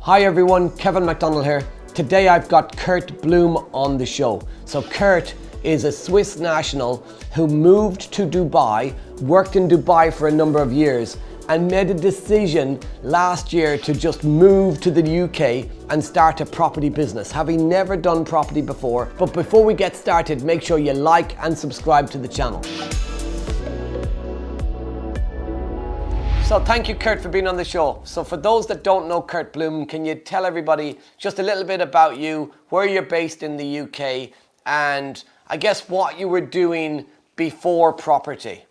Hi everyone, Kevin McDonald here. Today I've got Kurt Bloom on the show. So Kurt is a Swiss national who moved to Dubai, worked in Dubai for a number of years, and made a decision last year to just move to the UK and start a property business, having never done property before. But before we get started, make sure you like and subscribe to the channel. So thank you, Kurt, for being on the show. So for those that don't know Kurt Bloom, can you tell everybody just a little bit about you, where you're based in the UK, and I guess what you were doing before property?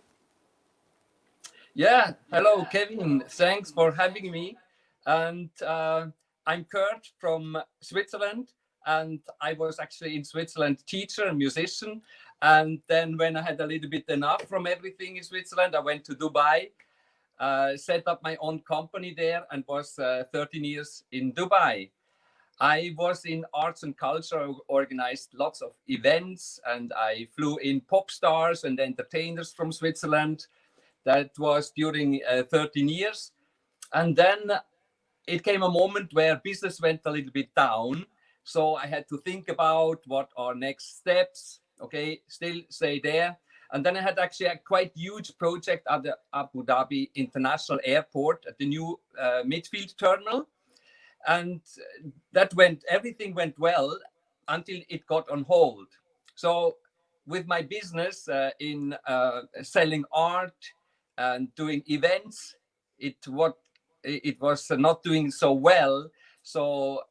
Yeah, hello, Kevin. Thanks for having me. And I'm Kurt from Switzerland, and I was actually in Switzerland teacher and musician. And then when I had a little bit enough from everything in Switzerland, I went to Dubai. Set up my own company there and was 13 years in Dubai. I was in arts and culture, organized lots of events, and I flew in pop stars and entertainers from Switzerland. That was during 13 years. And then it came a moment where business went a little bit down. So I had to think about what are next steps. Okay, still stay there. And then I had actually a quite huge project at the Abu Dhabi International Airport at the new midfield terminal. And everything went well until it got on hold. So with my business in selling art and doing events, it was not doing so well. So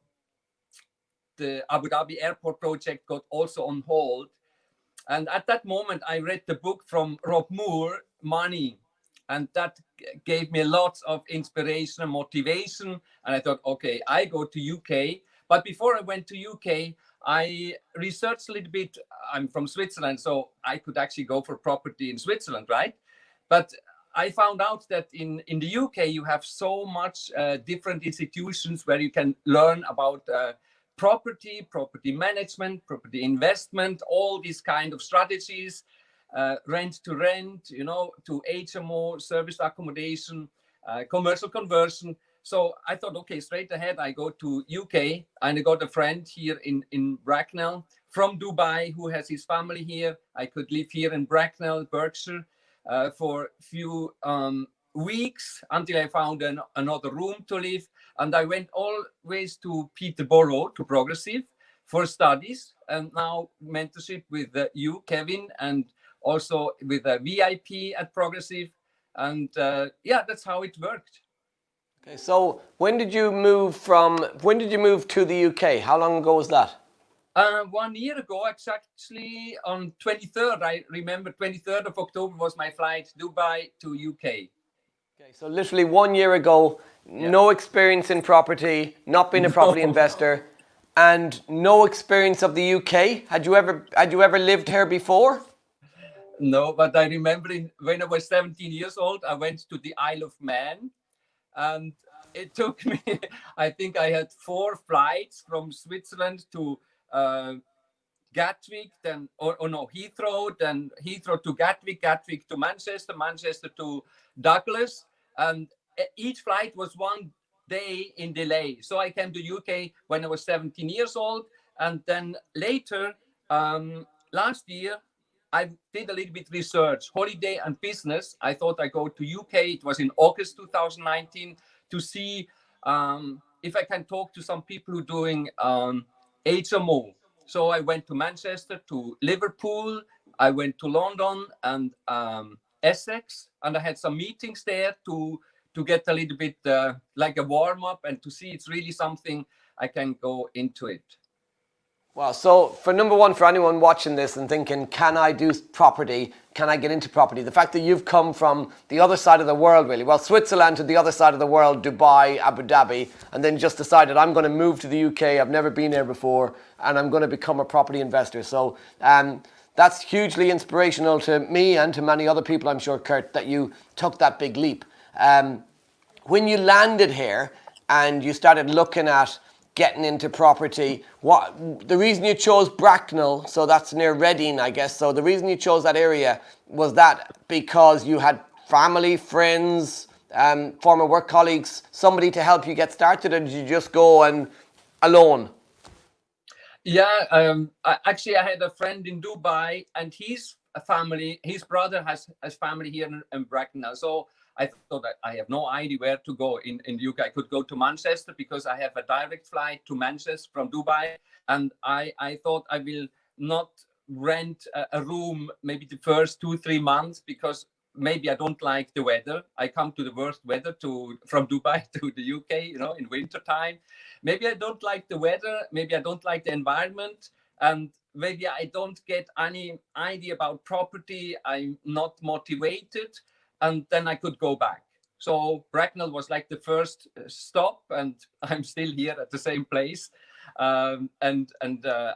the Abu Dhabi Airport project got also on hold. And at that moment, I read the book from Rob Moore, Money, and that gave me lots of inspiration and motivation. And I thought, okay, I go to UK. But before I went to UK, I researched a little bit. I'm from Switzerland, so I could actually go for property in Switzerland, right? But I found out that in the UK, you have so much different institutions where you can learn about property management, property investment, all these kind of strategies, rent to rent, to HMO, service accommodation, commercial conversion. So I thought, okay, straight ahead, I go to UK, and I got a friend here in Bracknell from Dubai who has his family here. I could live here in Bracknell, Berkshire, for a few weeks until I found another room to live. And I went always to Peterborough, to Progressive, for studies, and now mentorship with you, Kevin, and also with a VIP at Progressive. And yeah, that's how it worked. Okay, so when did you move to the UK? How long ago was that? 1 year ago, exactly on 23rd, I remember 23rd of October was my flight, Dubai to UK. Okay, so literally 1 year ago, no experience in property, not being a property investor, and no experience of the UK. Had you ever lived here before? No, but I remember when I was 17 years old, I went to the Isle of Man, and it took me, I think I had 4 flights from Switzerland to Gatwick, Heathrow, then Heathrow to Gatwick, Gatwick to Manchester, Manchester to Douglas, and each flight was 1 day in delay. So I came to UK when I was 17 years old, and then later, last year, I did a little bit research, holiday and business. I thought I go to UK. It was in August 2019 to see if I can talk to some people who are doing HMO. So I went to Manchester, to Liverpool, I went to London and Essex, and I had some meetings there to get a little bit like a warm-up and to see it's really something I can go into it. Wow, so for number one, for anyone watching this and thinking, can I do property? Can I get into property? The fact that you've come from the other side of the world, really, well, Switzerland to the other side of the world, Dubai, Abu Dhabi, and then just decided I'm going to move to the UK. I've never been there before, and I'm going to become a property investor. So that's hugely inspirational to me and to many other people, I'm sure, Kurt, that you took that big leap. When you landed here and you started looking at getting into property, the reason you chose Bracknell, so that's near Reading, I guess, so the reason you chose that area, was that because you had family, friends, former work colleagues, somebody to help you get started, or did you just go and alone? Yeah, actually, I had a friend in Dubai, and his brother has family here in Bracknell. So I thought that I have no idea where to go in the UK. I could go to Manchester because I have a direct flight to Manchester from Dubai, and I thought I will not rent a room maybe the first 2 3 months because maybe I don't like the weather. I come to the worst weather from Dubai to the UK, in winter time. Maybe I don't like the weather, maybe I don't like the environment, and maybe I don't get any idea about property. I'm not motivated, and then I could go back. So Bracknell was like the first stop, and I'm still here at the same place. And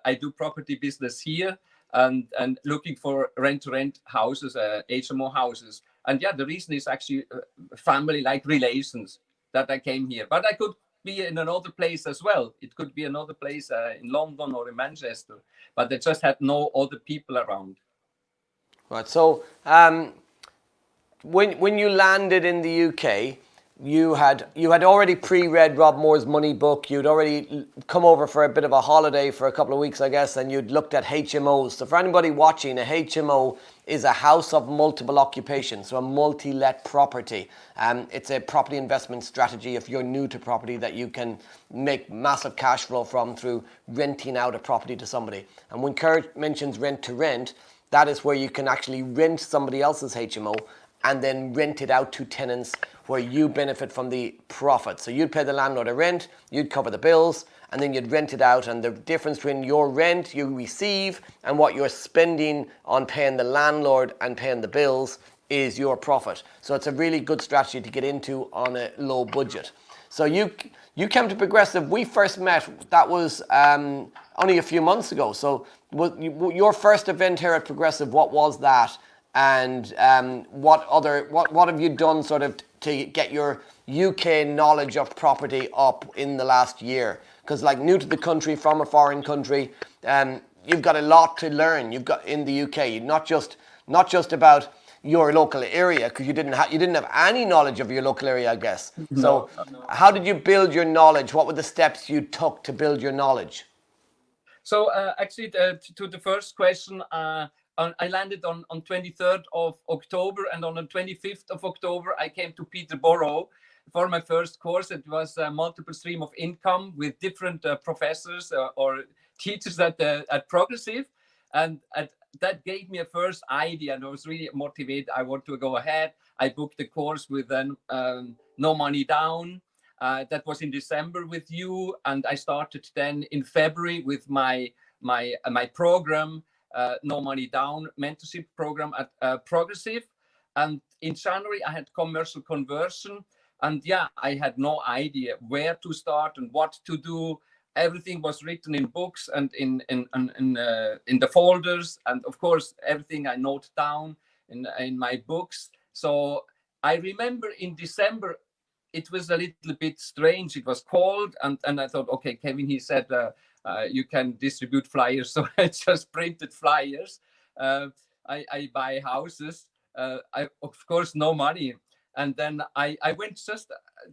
I do property business here, and looking for rent-to-rent houses, HMO houses. And yeah, the reason is actually family, like relations, that I came here. But I could be in another place as well. It could be another place in London or in Manchester, but they just had no other people around. Right. So when you landed in the UK, you had already pre-read Rob Moore's Money book. You'd already come over for a bit of a holiday for a couple of weeks, I guess, and you'd looked at HMOs. So for anybody watching, a HMO is a house of multiple occupations, so a multi-let property. It's a property investment strategy if you're new to property that you can make massive cash flow from through renting out a property to somebody. And when Kurt mentions rent to rent, that is where you can actually rent somebody else's HMO and then rent it out to tenants where you benefit from the profit. So you'd pay the landlord a rent, you'd cover the bills, and then you'd rent it out. And the difference between your rent you receive and what you're spending on paying the landlord and paying the bills is your profit. So it's a really good strategy to get into on a low budget. So you came to Progressive. We first met, that was only a few months ago. So your first event here at Progressive, what was that? And what have you done sort of to get your UK knowledge of property up in the last year? Because like new to the country from a foreign country, you've got a lot to learn. You've got in the UK, not just about your local area, because you didn't have any knowledge of your local area, I guess. So how did you build your knowledge? What were the steps you took to build your knowledge? So actually, to the first question, I landed on 23rd of October, and on the 25th of October, I came to Peterborough for my first course. It was a multiple stream of income with different professors or teachers at Progressive, and that gave me a first idea, and I was really motivated. I want to go ahead. I booked the course with no money down. That was in December with you, and I started then in February with my program, No Money Down mentorship program at Progressive. And in January, I had commercial conversion, and yeah, I had no idea where to start and what to do. Everything was written in books and in the folders, and of course, everything I note down in my books. So I remember in December, it was a little bit strange. It was cold, and I thought, okay, Kevin, he said, you can distribute flyers. So I just printed flyers. I buy houses. I, of course, no money. And then I went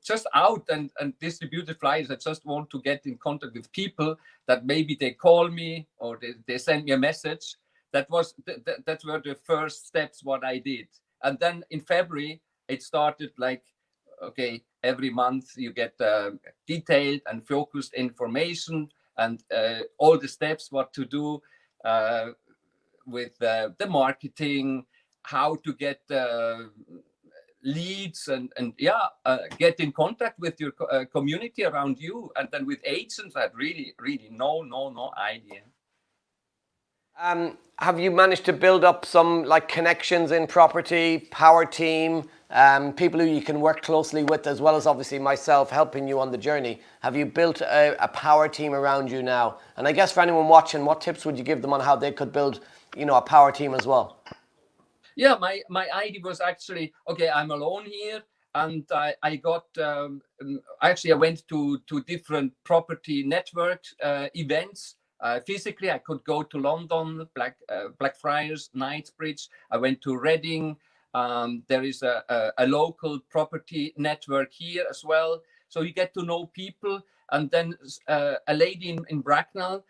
just out and distributed flyers. I just want to get in contact with people that maybe they call me or they send me a message. That were the first steps, what I did. And then in February, it started like, okay, every month you get detailed and focused information and all the steps what to do with the marketing, how to get leads and get in contact with your community around you, and then with agents that really no idea. Have you managed to build up some like connections in property, power team, people who you can work closely with, as well as obviously myself helping you on the journey? Have you built a power team around you now? And I guess for anyone watching, what tips would you give them on how they could build, a power team as well? Yeah, my idea was actually, okay, I'm alone here, and I got actually I went to different property network events. Physically, I could go to London, Blackfriars, Knightsbridge. I went to Reading, There is a local property network here as well. So you get to know people. And then a lady in Bracknell,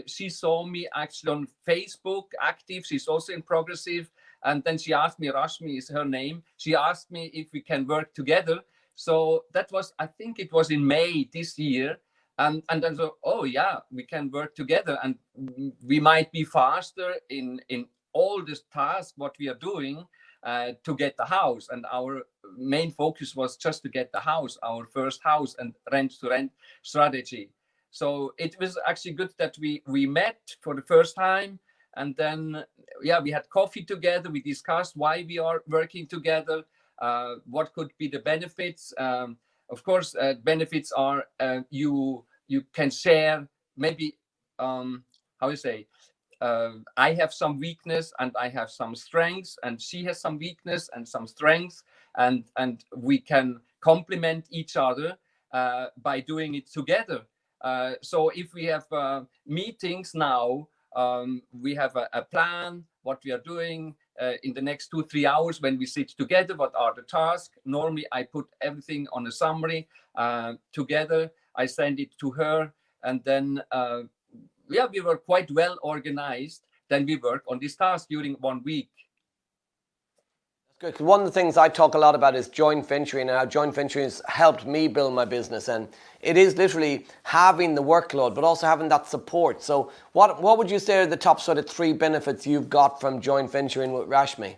she saw me actually on Facebook active. She's also in Progressive. And then she asked me, Rashmi is her name. She asked me if we can work together. So that was, I think it was in May this year. And then so, oh yeah, we can work together, and we might be faster in all this task what we are doing to get the house. And our main focus was just to get the house, our first house, and rent to rent strategy. So it was actually good that we met for the first time, and then yeah, we had coffee together. We discussed why we are working together, what could be the benefits. Of course, benefits are you can share maybe how you say. I have some weakness and I have some strengths, and she has some weakness and some strengths, and we can complement each other by doing it together. So if we have meetings now, we have a plan what we are doing in the next 2-3 hours when we sit together. What are the tasks? Normally, I put everything on a summary together. I send it to her, and then yeah, we were quite well organized. Then we work on this task during 1 week. That's good, 'cause one of the things I talk a lot about is joint venturing, and how joint venturing has helped me build my business. And it is literally having the workload, but also having that support. So what would you say are the top sort of 3 benefits you've got from joint venturing with Rashmi?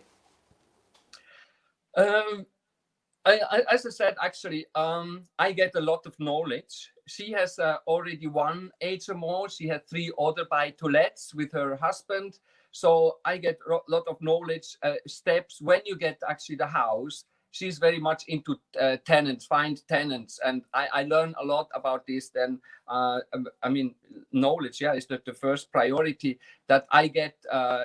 As I said, actually, I get a lot of knowledge. She has already 1 HMO. She had 3 other buy-to-lets with her husband. So I get a lot of knowledge, steps. When you get actually the house, she's very much into tenants, find tenants. And I learn a lot about this. Then, I mean, knowledge, yeah, is the first priority, that I get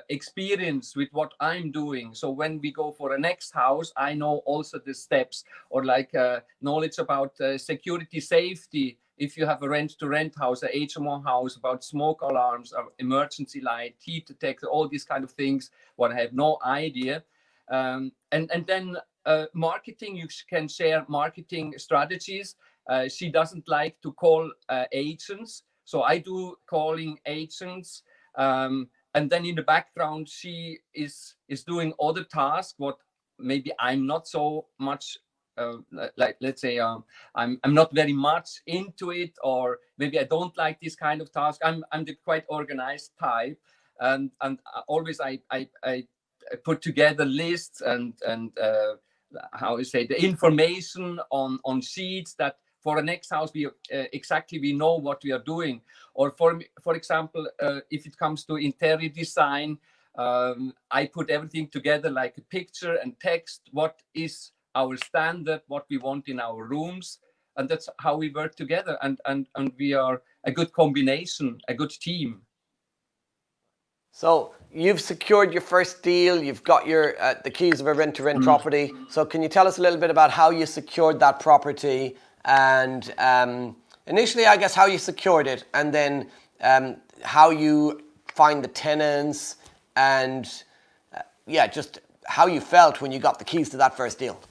experience with what I'm doing. So when we go for a next house, I know also the steps, or like knowledge about security, safety. If you have a rent-to-rent house, a HMO house, about smoke alarms, emergency light, heat detector, all these kind of things, what I have no idea. And then marketing, you can share marketing strategies. She doesn't like to call agents, so I do calling agents. And then in the background, she is doing other tasks what maybe I'm not so much like, let's say I'm not very much into it, or maybe I don't like this kind of task. I'm the quite organized type, and always I put together lists and how you say, the information on sheets, that for the next house we exactly we know what we are doing. Or for example, if it comes to interior design, I put everything together like a picture and text, what is our standard, what we want in our rooms, and that's how we work together. And we are a good combination, a good team. So you've secured your first deal. You've got your the keys of a rent-to-rent property. So can you tell us a little bit about how you secured that property, and initially, I guess, how you secured it, and then how you find the tenants, and yeah, just how you felt when you got the keys to that first deal?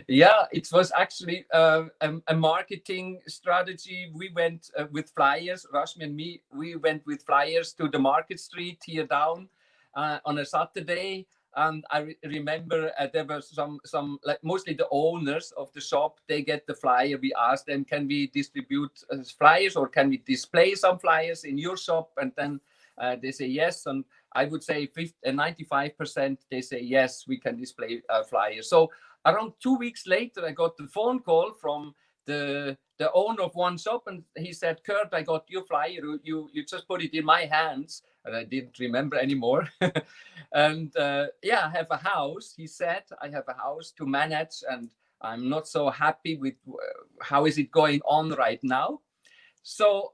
Yeah, it was actually a marketing strategy. We went with flyers, Rashmi and me, we went with flyers to the market street here down on a Saturday. And I remember there were some like mostly the owners of the shop, they get the flyer. We asked them, can we distribute flyers, or can we display some flyers in your shop? And then they say yes. And I would say 95% they say yes, we can display flyers. So around 2 weeks later, I got the phone call from the owner of one shop, and he said, Kurt, I got your flyer. You just put it in my hands. And I didn't remember anymore. And yeah, I have a house. He said, I have a house to manage, and I'm not so happy with how is it going on right now. So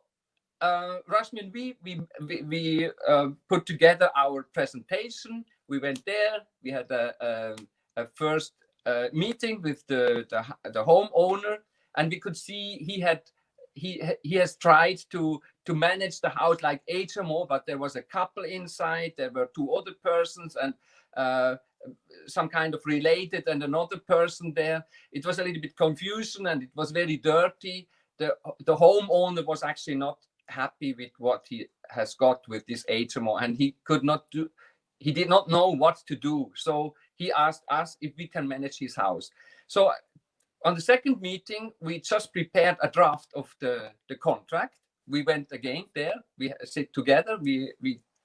Rashmi and we put together our presentation. We went there. We had a first meeting with the homeowner, and we could see he has tried to manage the house like HMO, but there was a couple inside. There were 2 other persons, and some kind of related and another person there. It was a little bit confusion and it was very dirty. The homeowner was actually not happy with what he has got with this HMO, and he did not know what to do. So he asked us if we can manage his house. So on the second meeting, we just prepared a draft of the contract. We went again there, we sit together, we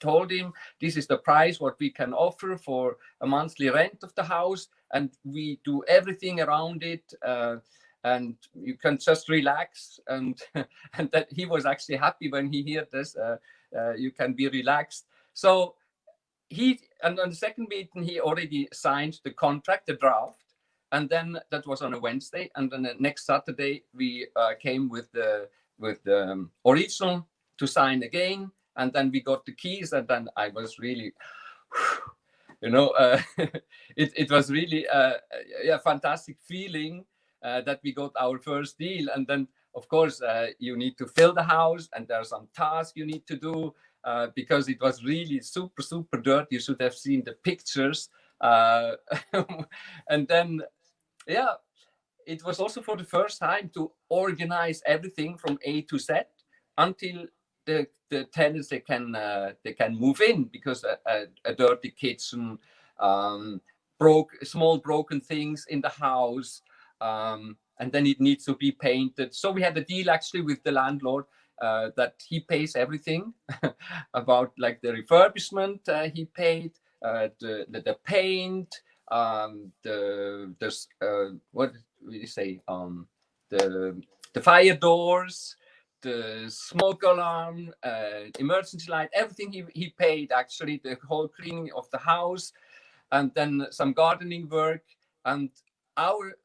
told him this is the price what we can offer for a monthly rent of the house, and we do everything around it, and you can just relax. And and that he was actually happy when he heard this. You can be relaxed. So and on the second meeting he already signed the contract, the draft, and then that was on a Wednesday, and then the next Saturday we came with the original to sign again. And then we got the keys, and then I was really, it was really a fantastic feeling that we got our first deal. And then, of course, you need to fill the house, and there are some tasks you need to do because it was really super, super dirty. You should have seen the pictures. And then, it was also for the first time to organize everything from A to Z until the tenants they can move in, because a dirty kitchen, small broken things in the house, and then it needs to be painted. So we had a deal actually with the landlord that he pays everything about like the refurbishment. He paid the paint, what do you say, the fire doors, the smoke alarm, emergency light, everything he paid, actually, the whole cleaning of the house, and then some gardening work. And our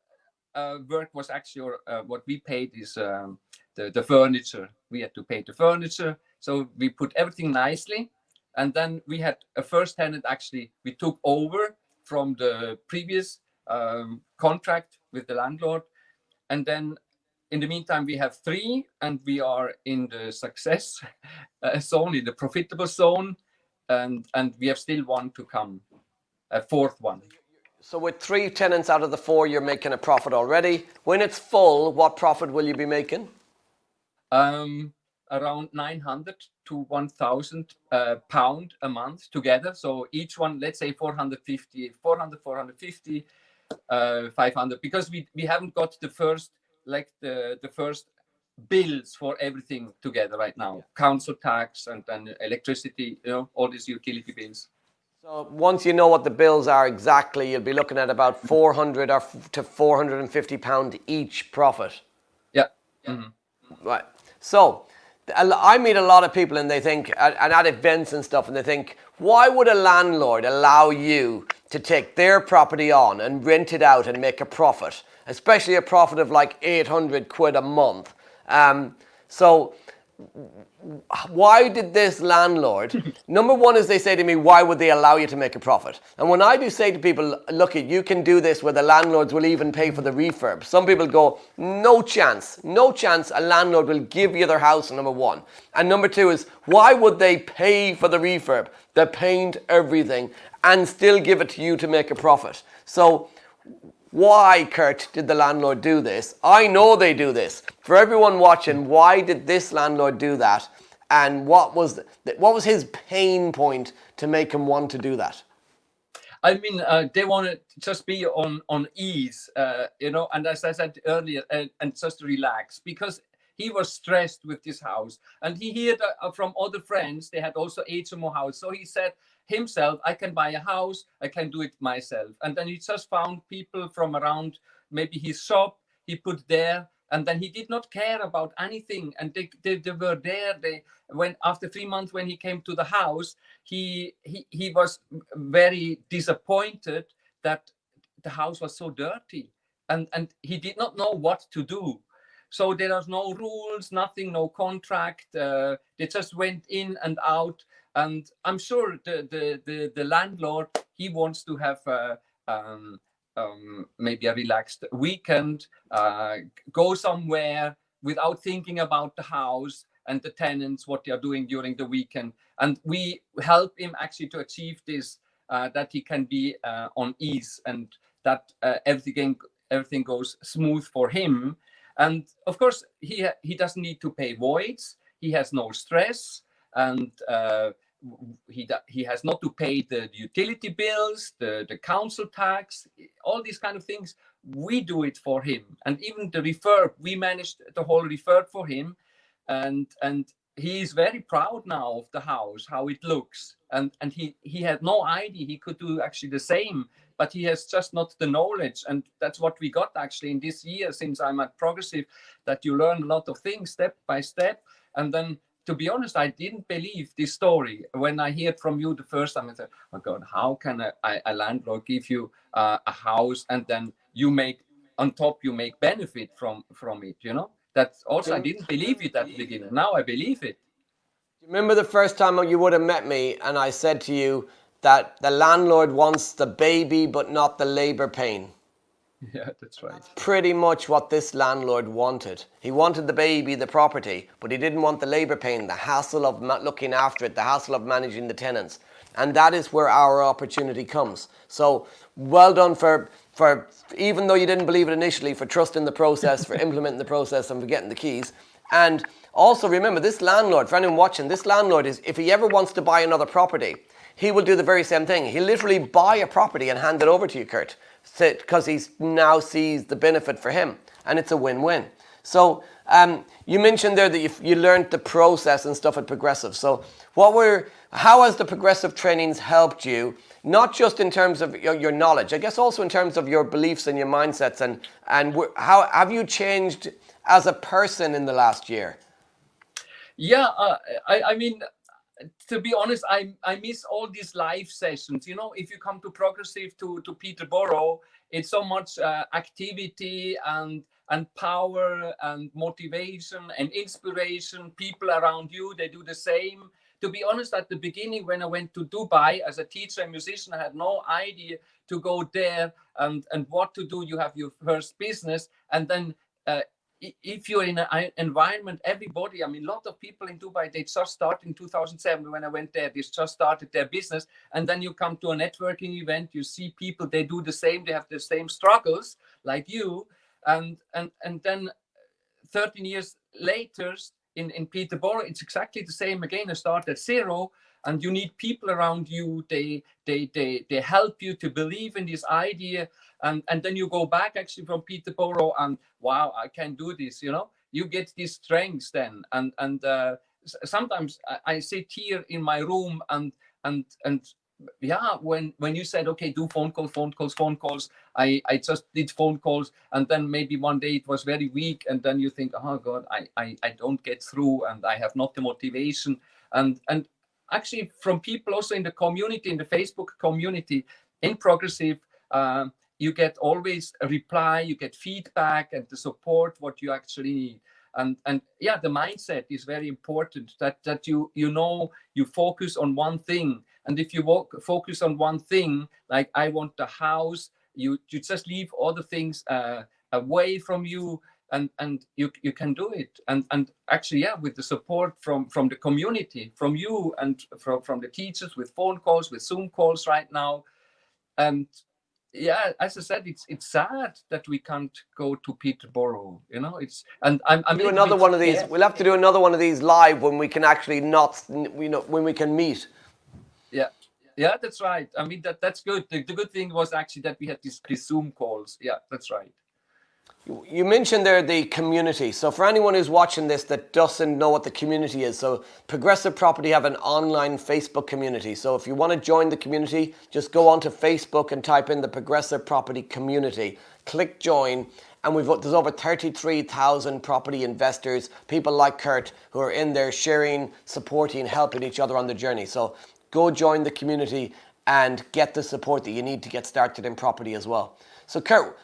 work was actually, what we paid is the furniture. We had to pay the furniture. So we put everything nicely. And then we had a first tenant, actually, we took over from the previous contract with the landlord. And then in the meantime, we have 3, and we are in the success zone, in the profitable zone, and we have still 1 to come, a 4th one. So with 3 tenants out of the 4, you're making a profit already. When it's full, what profit will you be making? Around 900 to 1,000 pound a month together. So each one, let's say 450, 500, because we haven't got the first, like the first bills for everything together right now. Council tax and then electricity, all these utility bills. So once you know what the bills are exactly, you'll be looking at about 400 to 450 pound each profit. Yeah. Mm-hmm. Right. So I meet a lot of people, and they think, and at events and stuff, and they think, why would a landlord allow you to take their property on and rent it out and make a profit, especially a profit of like 800 quid a month? So why did this landlord, number one is they say to me, why would they allow you to make a profit? And when I do say to people, look, you can do this where the landlords will even pay for the refurb. Some people go, no chance a landlord will give you their house, number one. And number two is, why would they pay for the refurb, the paint, everything, and still give it to you to make a profit? So why, Kurt, did the landlord do this? I know they do this. For everyone watching, why did this landlord do that? And what was his pain point to make him want to do that? I mean, they want to just be on ease, and as I said earlier, and just relax, because he was stressed with this house. And he heard from other friends, they had also HMO house. So he said himself, I can buy a house, I can do it myself. And then he just found people from around maybe his shop, he put there, and then he did not care about anything. And they were there. When after 3 months, when he came to the house, he was very disappointed that the house was so dirty, and he did not know what to do. So there was no rules, nothing, no contract. They just went in and out. And I'm sure the landlord, he wants to have maybe a relaxed weekend, go somewhere without thinking about the house and the tenants, what they are doing during the weekend. And we help him actually to achieve this that he can be on ease, and that everything goes smooth for him. And of course, he doesn't need to pay voids. He has no stress, and he has not to pay the utility bills, the council tax, all these kind of things. We do it for him, and even the refurb, we managed the whole refurb for him, and he is very proud now of the house, how it looks, and he had no idea he could do actually the same, but he has just not the knowledge. And that's what we got actually in this year, since I'm at Progressive, that you learn a lot of things step by step. And then, to be honest, I didn't believe this story when I heard from you the first time. I said, oh God, how can a landlord give you a house, and then you make on top, you make benefit from it, you know? That's also, I didn't believe it at the beginning. Now I believe it. Remember the first time you would have met me and I said to you that the landlord wants the baby but not the labor pain? Yeah, that's right. Pretty much what this landlord wanted. He wanted the baby, the property, but he didn't want the labor pain, the hassle of looking after it, the hassle of managing the tenants. And that is where our opportunity comes. So well done for even though you didn't believe it initially, for trusting the process, for implementing the process, and for getting the keys. And also remember, this landlord, for anyone watching, this landlord is, if he ever wants to buy another property, he will do the very same thing. He'll literally buy a property and hand it over to you, Kurt, because he now sees the benefit for him, and it's a win-win. So you mentioned there that you learned the process and stuff at Progressive. So how has the Progressive trainings helped you, not just in terms of your knowledge, I guess also in terms of your beliefs and your mindsets, and how have you changed as a person in the last year? Yeah, I mean, to be honest, I miss all these live sessions. You know, if you come to Progressive to Peterborough, it's so much activity and power and motivation and inspiration. People around you, they do the same. To be honest, at the beginning, when I went to Dubai as a teacher and musician, I had no idea to go there and what to do. You have your first business, and then if you're in an environment, everybody, I mean, a lot of people in Dubai, they just started in 2007 when I went there, they just started their business. And then you come to a networking event, you see people, they do the same, they have the same struggles like you. And then 13 years later in Peterborough, it's exactly the same again. I start at zero, and you need people around you. They help you to believe in this idea. And then you go back actually from Peterborough, and wow, I can do this, you know, you get these strengths then. And sometimes I sit here in my room and yeah, when you said, okay, do phone calls, I just did phone calls, and then maybe one day it was very weak, and then you think, oh God, I don't get through, and I have not the motivation. And actually from people also in the community, in the Facebook community in Progressive, you get always a reply, you get feedback and the support what you actually need. And yeah, the mindset is very important, that you know, you focus on one thing. And if you focus on one thing, like I want the house, you just leave all the things away from you, and you can do it. And actually, yeah, with the support from the community, from you, and from the teachers, with phone calls, with Zoom calls right now. And yeah, as I said, it's sad that we can't go to Peterborough, you know. It's, and I'm do another one of these. Yeah. We'll have to do another one of these live when we can actually when we can meet. Yeah, that's right. I mean, that's good. The good thing was actually that we had these Zoom calls. Yeah, that's right. You mentioned there the community. So for anyone who's watching this that doesn't know what the community is, so Progressive Property have an online Facebook community. So if you want to join the community, just go onto Facebook and type in the Progressive Property community. Click join, and there's over 33,000 property investors, people like Kurt, who are in there sharing, supporting, helping each other on the journey. So go join the community and get the support that you need to get started in property as well. So Kurt,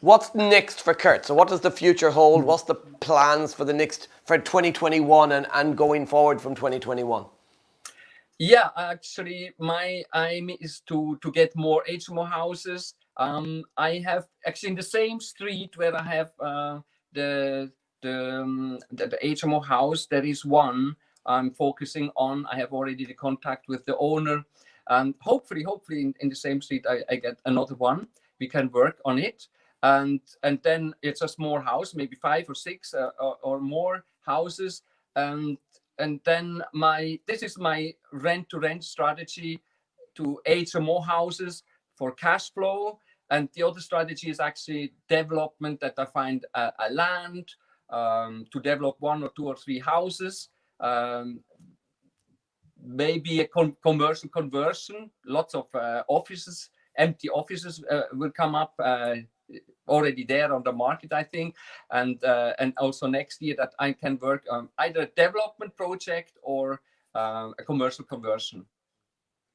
what's next for Kurt? So what does the future hold? What's the plans for 2021 and going forward from 2021? Yeah, actually, my aim is to get more HMO houses. I have actually in the same street where I have the HMO house, there is one I'm focusing on. I have already the contact with the owner, and hopefully in the same street I get another one. We can work on it, and then it's a small house, maybe 5 or 6 or more houses, and then this is my rent to rent strategy to HMO houses for cash flow. And the other strategy is actually development, that I find a land to develop 1 or 2 or 3 houses, maybe a commercial conversion. Lots of offices, empty offices will come up already there on the market, I think, and also next year that I can work on either a development project or a commercial conversion.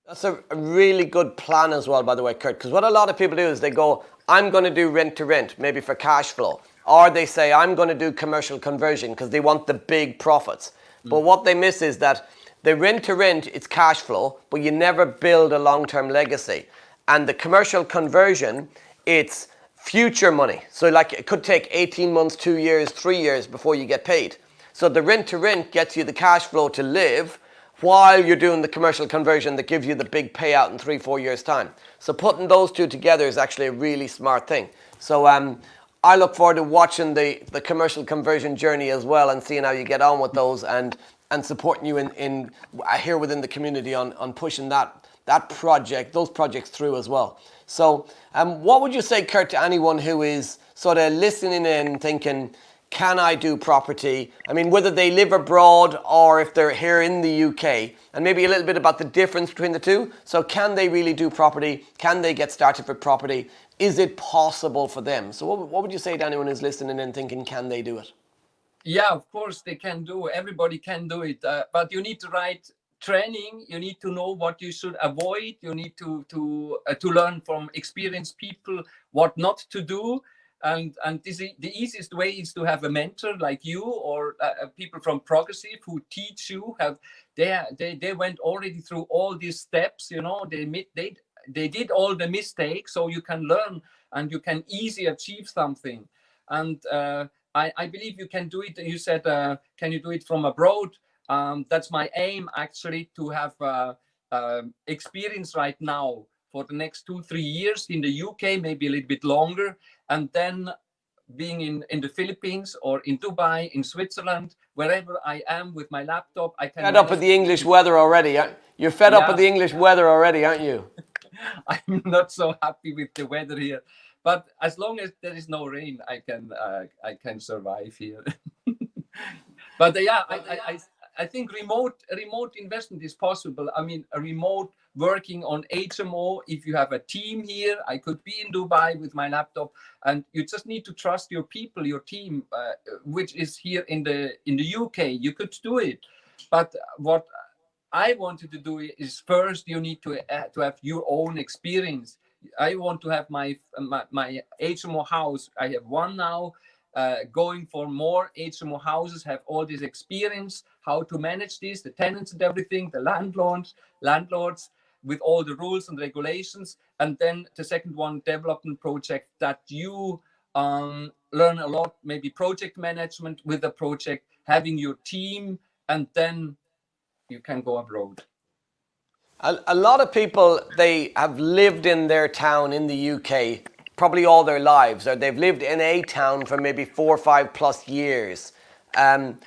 That's a really good plan as well, by the way, Kurt, because what a lot of people do is they go, I'm going to do rent to rent, maybe for cash flow. Or they say, I'm going to do commercial conversion because they want the big profits. But what they miss is that the rent to rent, it's cash flow, but you never build a long-term legacy. And the commercial conversion, it's future money. So like it could take 18 months, 2 years, 3 years before you get paid. So the rent to rent gets you the cash flow to live, while you're doing the commercial conversion that gives you the big payout in 3-4 years time. So putting those two together is actually a really smart thing. So I look forward to watching the commercial conversion journey as well, and seeing how you get on with those, and supporting you in here within the community on pushing those projects through as well. So what would you say, Kurt, to anyone who is sort of listening in thinking, can I do property? I mean, whether they live abroad or if they're here in the UK, and maybe a little bit about the difference between the two. So can they really do property? Can they get started with property? Is it possible for them? So what would you say to anyone who's listening and thinking, can they do it? Yeah, of course they can do. Everybody can do it, but you need the right training. You need to know what you should avoid. You need to learn from experienced people what not to do. And the easiest way is to have a mentor like you, or people from Progressive who teach you. They went already through all these steps. You know, they did all the mistakes, so you can learn and you can easily achieve something. And I believe you can do it. You said, can you do it from abroad? That's my aim, actually, to have experience right now for the next 2-3 years in the UK, maybe a little bit longer, and then being in the Philippines or in Dubai, in Switzerland, wherever I am with my laptop, I can. Fed up with the English weather already. You're fed up with the English weather already, aren't you? I'm not so happy with the weather here, but as long as there is no rain, I can survive here. But yeah, I think remote investment is possible. I mean, a remote working on HMO. If you have a team here, I could be in Dubai with my laptop, and you just need to trust your people, your team, which is here in the UK. You could do it, but what I wanted to do is, first you need to have your own experience. I want to have my HMO house. I have one now. Going for more HMO houses, have all this experience, how to manage this, the tenants and everything, the landlords with all the rules and regulations. And then the second one, development project, that you learn a lot, maybe project management with the project, having your team, and then you can go abroad. A lot of people, they have lived in their town in the UK probably all their lives, or they've lived in a town for maybe 4 or 5 plus years, and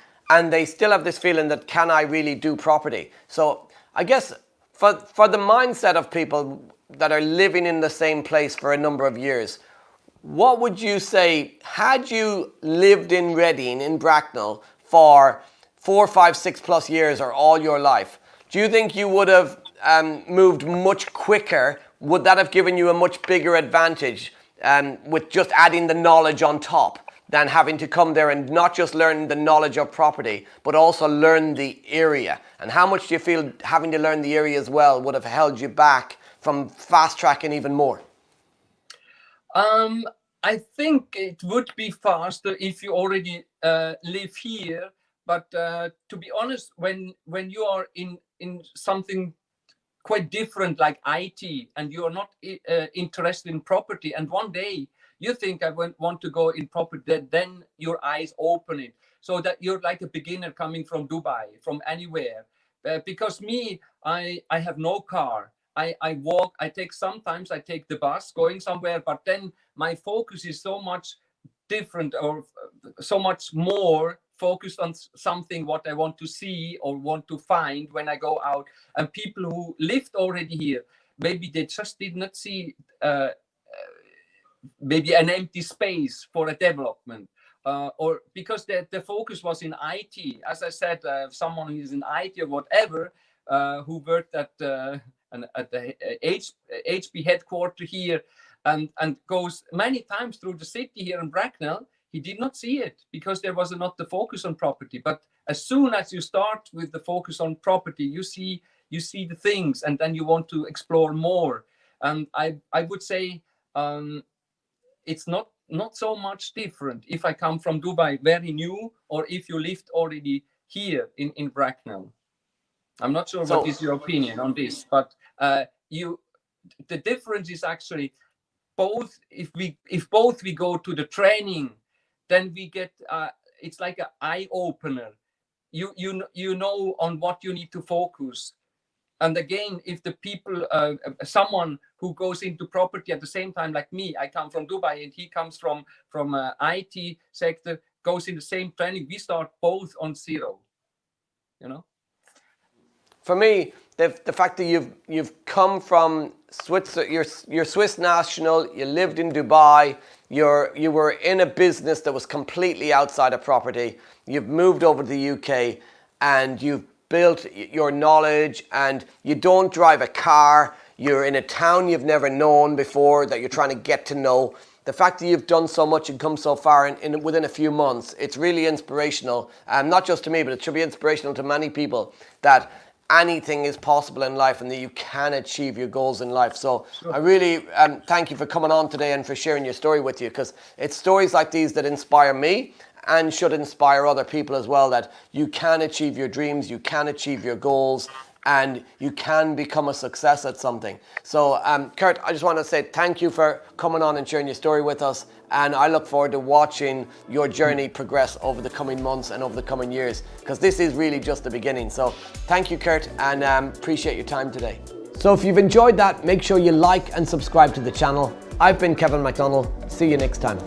they still have this feeling that, can I really do property? So I guess for the mindset of people that are living in the same place for a number of years, what would you say, had you lived in Reading, in Bracknell, for 4, 5, 6 plus years or all your life, do you think you would have moved much quicker? Would that have given you a much bigger advantage with just adding the knowledge on top, than having to come there and not just learn the knowledge of property, but also learn the area? And how much do you feel having to learn the area as well would have held you back from fast tracking even more? I think it would be faster if you already live here. But to be honest, when you are in something quite different like IT, and you're not interested in property, and one day you think, I want to go in property, then your eyes open it, so that you're like a beginner coming from Dubai, from anywhere. Because me, I have no car. I walk, sometimes I take the bus going somewhere, but then my focus is so much different, or so much more focused on something what I want to see or want to find when I go out. And people who lived already here, maybe they just did not see maybe an empty space for a development, or because the focus was in IT. As I said, someone who is in IT or whatever, who worked at the HP headquarters here, and goes many times through the city here in Bracknell, he did not see it because there was not the focus on property. But as soon as you start with the focus on property, you see the things, and then you want to explore more. And I would say it's not so much different if I come from Dubai very new, or if you lived already here in Bracknell. I'm not sure what is your opinion on this, but the difference is actually both. If both we go to the training, then we get it's like an eye opener. You know on what you need to focus. And again, if the people, someone who goes into property at the same time like me, I come from Dubai and he comes from IT sector, goes in the same training, we start both on zero, you know? For me, the fact that you've come from Switzerland, you're Swiss national, you lived in Dubai, you were in a business that was completely outside of property, you've moved over to the UK, and you've built your knowledge, and you don't drive a car, you're in a town you've never known before that you're trying to get to know. The fact that you've done so much and come so far within a few months, it's really inspirational. Not just to me, but it should be inspirational to many people that anything is possible in life and that you can achieve your goals in life. So sure. I really thank you for coming on today and for sharing your story with you, because it's stories like these that inspire me and should inspire other people as well, that you can achieve your dreams, you can achieve your goals, and you can become a success at something. So Kurt, I just want to say thank you for coming on and sharing your story with us, and I look forward to watching your journey progress over the coming months and over the coming years, because this is really just the beginning. So thank you, Kurt, and appreciate your time today. So if you've enjoyed that, make sure you like and subscribe to the channel. I've been Kevin McDonald. See you next time.